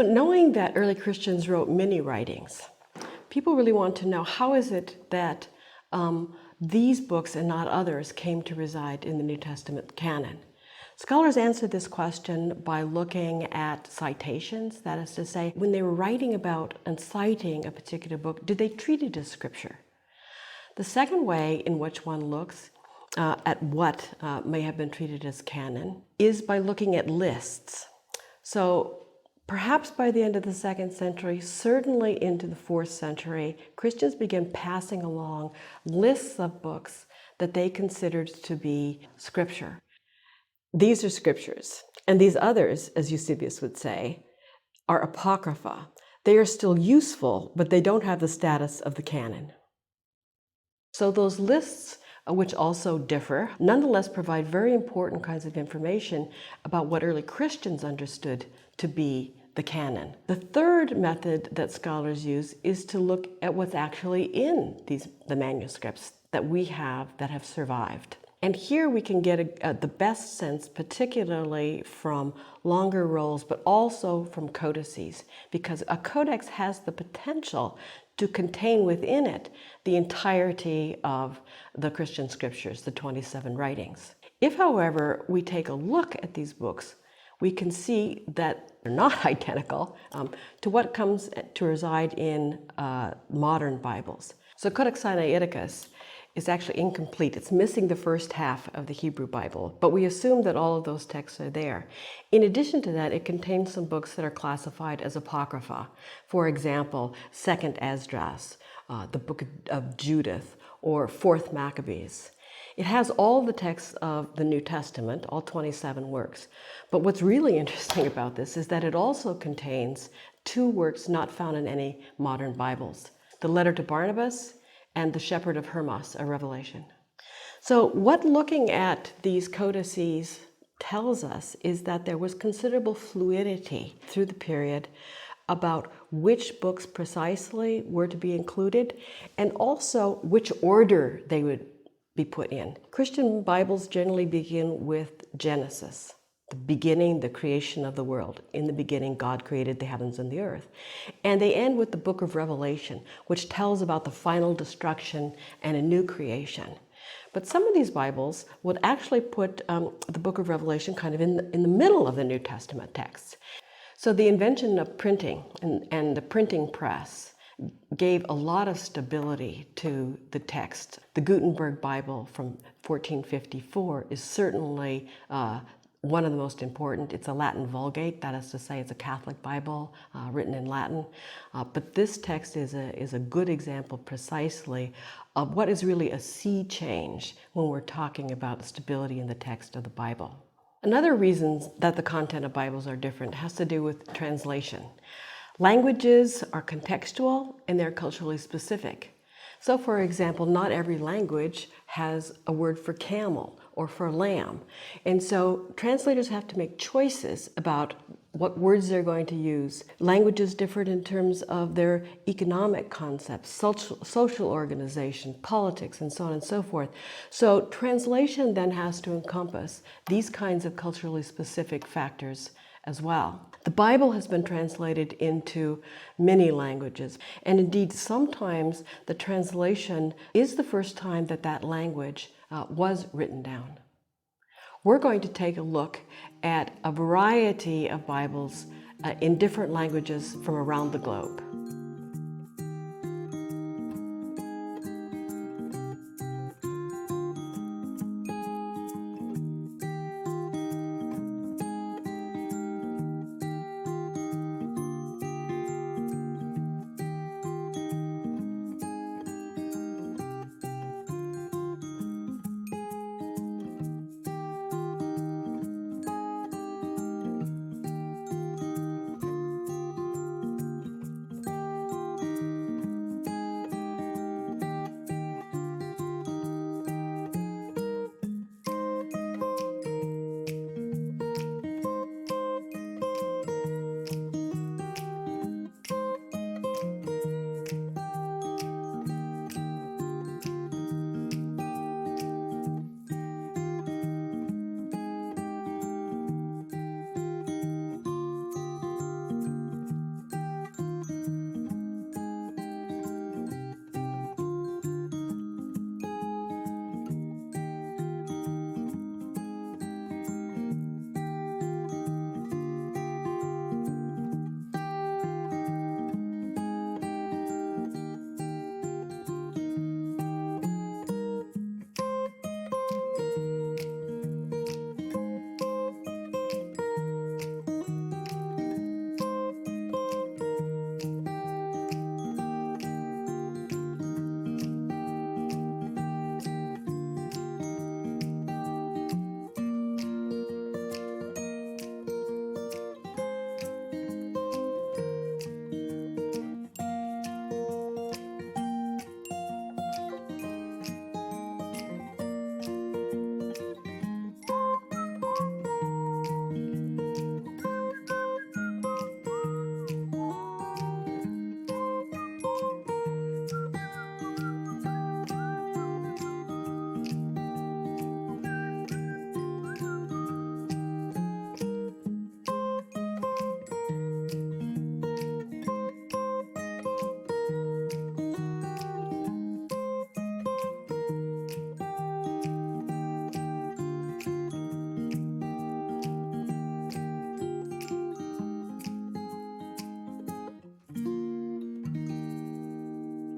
Knowing that early Christians wrote many writings, people really want to know how is it that these books and not others came to reside in the New Testament canon. Scholars answer this question by looking at citations. That is to say, when they were writing about and citing a particular book, did they treat it as scripture? The second way in which one looks at what may have been treated as canon is by looking at lists. So perhaps by the end of the 2nd century, certainly into the 4th century, Christians began passing along lists of books that they considered to be scripture. These are scriptures, and these others, as Eusebius would say, are apocrypha. They are still useful, but they don't have the status of the canon. So those lists, which also differ, nonetheless provide very important kinds of information about what early Christians understood to be the canon. The third method that scholars use is to look at what's actually in the manuscripts that we have that have survived. And here we can get the best sense, particularly from longer rolls, but also from codices, because a codex has the potential to contain within it the entirety of the Christian scriptures, the 27 writings. If, however, we take a look at these books, we can see that they're not identical to what comes to reside in modern Bibles. So Codex Sinaiticus is actually incomplete. It's missing the first half of the Hebrew Bible, but we assume that all of those texts are there. In addition to that, it contains some books that are classified as apocrypha. For example, 2nd Esdras, the book of Judith, or 4th Maccabees. It has all the texts of the New Testament, all 27 works. But what's really interesting about this is that it also contains 2 works not found in any modern Bibles: the letter to Barnabas and the Shepherd of Hermas, a Revelation. So what looking at these codices tells us is that there was considerable fluidity through the period about which books precisely were to be included and also which order they would be put in. Christian Bibles generally begin with Genesis, the beginning, the creation of the world. In the beginning, God created the heavens and the earth. And they end with the book of Revelation, which tells about the final destruction and a new creation. But some of these Bibles would actually put the book of Revelation kind of in the middle of the New Testament texts. So the invention of printing and the printing press gave a lot of stability to the text. The Gutenberg Bible from 1454 is certainly one of the most important. It's a Latin Vulgate, that is to say it's a Catholic Bible written in Latin. But this text is a good example precisely of what is really a sea change when we're talking about stability in the text of the Bible. Another reason that the content of Bibles are different has to do with translation. Languages are contextual and they're culturally specific. So for example, not every language has a word for camel or for lamb. And so translators have to make choices about what words they're going to use. Languages differ in terms of their economic concepts, social organization, politics, and so on and so forth. So translation then has to encompass these kinds of culturally specific factors as well. The Bible has been translated into many languages, and indeed sometimes the translation is the first time that that language was written down. We're going to take a look at a variety of Bibles in different languages from around the globe.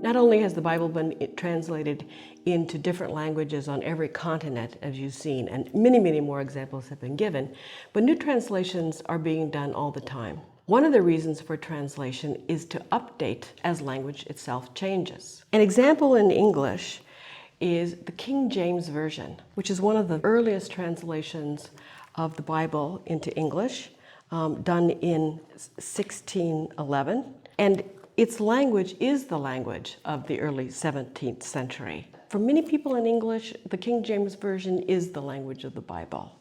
Not only has the Bible been translated into different languages on every continent, as you've seen, and many, many more examples have been given, but new translations are being done all the time. One of the reasons for translation is to update as language itself changes. An example in English is the King James Version, which is one of the earliest translations of the Bible into English, done in 1611. And its language is the language of the early 17th century. For many people in English, the King James Version is the language of the Bible.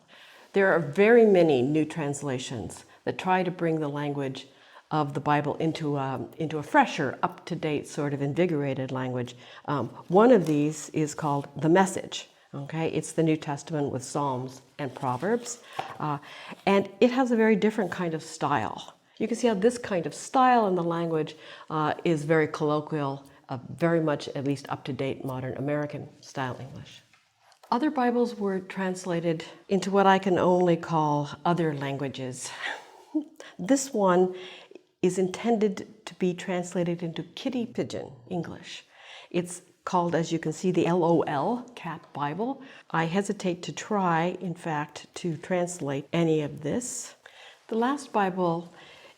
There are very many new translations that try to bring the language of the Bible into a fresher, up-to-date, sort of invigorated language. One of these is called The Message. Okay, it's the New Testament with Psalms and Proverbs, and it has a very different kind of style. You can see how this kind of style in the language is very colloquial, very much at least up-to-date modern American style English. Other Bibles were translated into what I can only call other languages. This one is intended to be translated into kitty pigeon English. It's called, as you can see, the LOL, Cat Bible. I hesitate to try, in fact, to translate any of this. The last Bible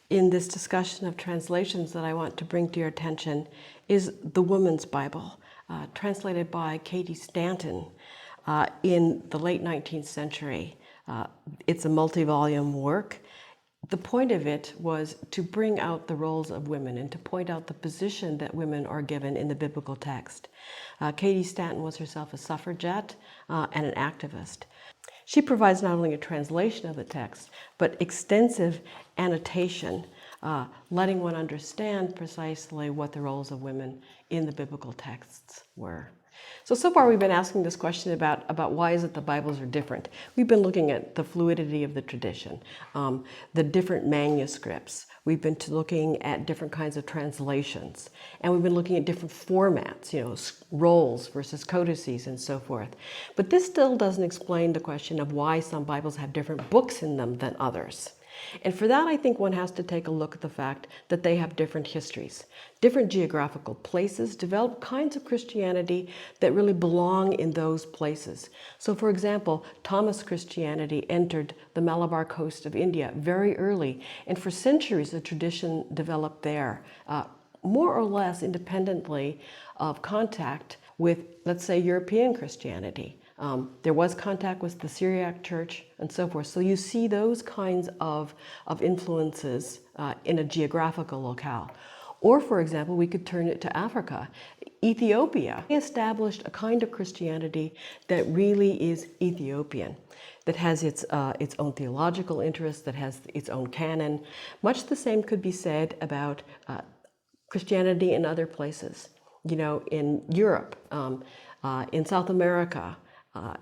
in this discussion of translations that I want to bring to your attention is the Woman's Bible, translated by Katie Stanton in the late 19th century. It's a multi-volume work. The point of it was to bring out the roles of women and to point out the position that women are given in the biblical text. Katie Stanton was herself a suffragette and an activist. She provides not only a translation of the text, but extensive annotation, letting one understand precisely what the roles of women in the biblical texts were. So far we've been asking this question about why is it the Bibles are different. We've been looking at the fluidity of the tradition, the different manuscripts. We've been looking at different kinds of translations, and we've been looking at different formats, rolls versus codices and so forth. But this still doesn't explain the question of why some Bibles have different books in them than others. And for that, I think one has to take a look at the fact that they have different histories. Different geographical places develop kinds of Christianity that really belong in those places. So for example, Thomas Christianity entered the Malabar coast of India very early, and for centuries the tradition developed there, more or less independently of contact with, let's say, European Christianity. There was contact with the Syriac church and so forth. So you see those kinds of influences in a geographical locale. Or, for example, we could turn it to Africa. Ethiopia established a kind of Christianity that really is Ethiopian, that has its own theological interests, that has its own canon. Much the same could be said about Christianity in other places, in Europe, in South America,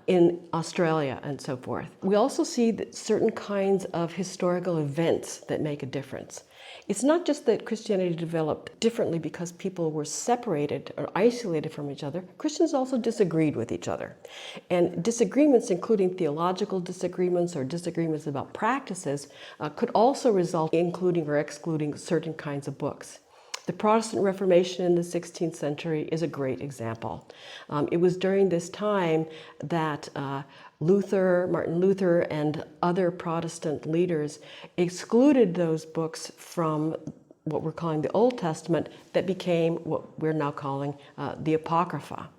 in Australia, and so forth. We also see that certain kinds of historical events that make a difference. It's not just that Christianity developed differently because people were separated or isolated from each other. Christians also disagreed with each other. And disagreements, including theological disagreements or disagreements about practices, could also result in including or excluding certain kinds of books. The Protestant Reformation in the 16th century is a great example. It was during this time that Martin Luther, and other Protestant leaders excluded those books from what we're calling the Old Testament that became what we're now calling the Apocrypha.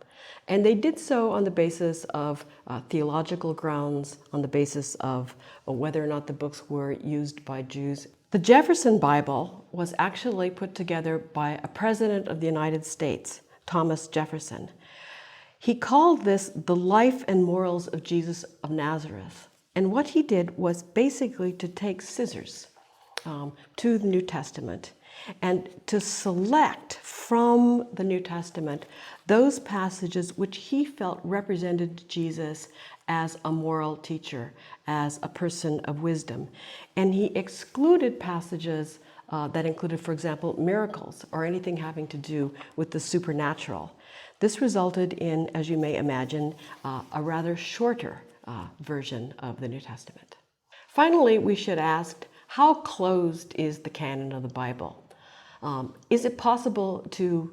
And they did so on the basis of theological grounds, on the basis of whether or not the books were used by Jews. The Jefferson Bible was actually put together by a president of the United States, Thomas Jefferson. He called this the Life and Morals of Jesus of Nazareth. And what he did was basically to take scissors to the New Testament and to select from the New Testament those passages which he felt represented Jesus as a moral teacher, as a person of wisdom. And he excluded passages that included, for example, miracles or anything having to do with the supernatural. This resulted in, as you may imagine, a rather shorter version of the New Testament. Finally, we should ask, how closed is the canon of the Bible? Is it possible to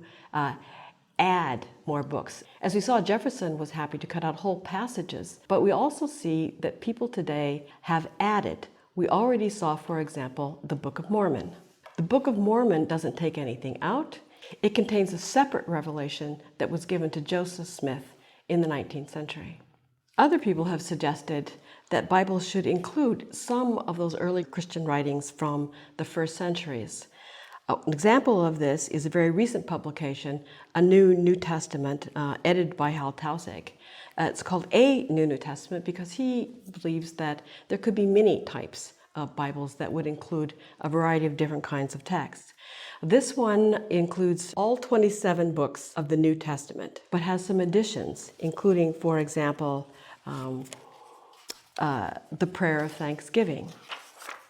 add more books. As we saw, Jefferson was happy to cut out whole passages, but we also see that people today have added. We already saw, for example, the Book of Mormon. The Book of Mormon doesn't take anything out. It contains a separate revelation that was given to Joseph Smith in the 19th century. Other people have suggested that Bibles should include some of those early Christian writings from the first centuries. An example of this is a very recent publication, a New Testament, edited by Hal Tausig. It's called A New Testament because he believes that there could be many types of Bibles that would include a variety of different kinds of texts. This one includes all 27 books of the New Testament, but has some additions, including, for example, the Prayer of Thanksgiving.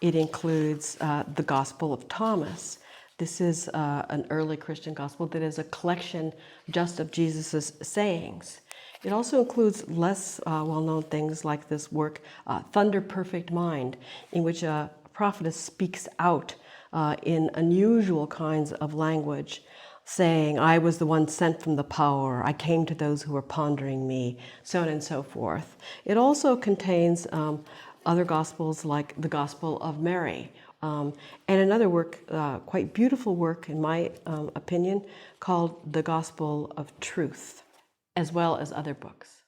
It includes the Gospel of Thomas. This is an early Christian gospel that is a collection just of Jesus' sayings. It also includes less well-known things like this work, Thunder Perfect Mind, in which a prophetess speaks out in unusual kinds of language, saying, I was the one sent from the power, I came to those who were pondering me, so on and so forth. It also contains other gospels like the Gospel of Mary, and another work, quite beautiful work in my opinion, called the Gospel of Truth, as well as other books.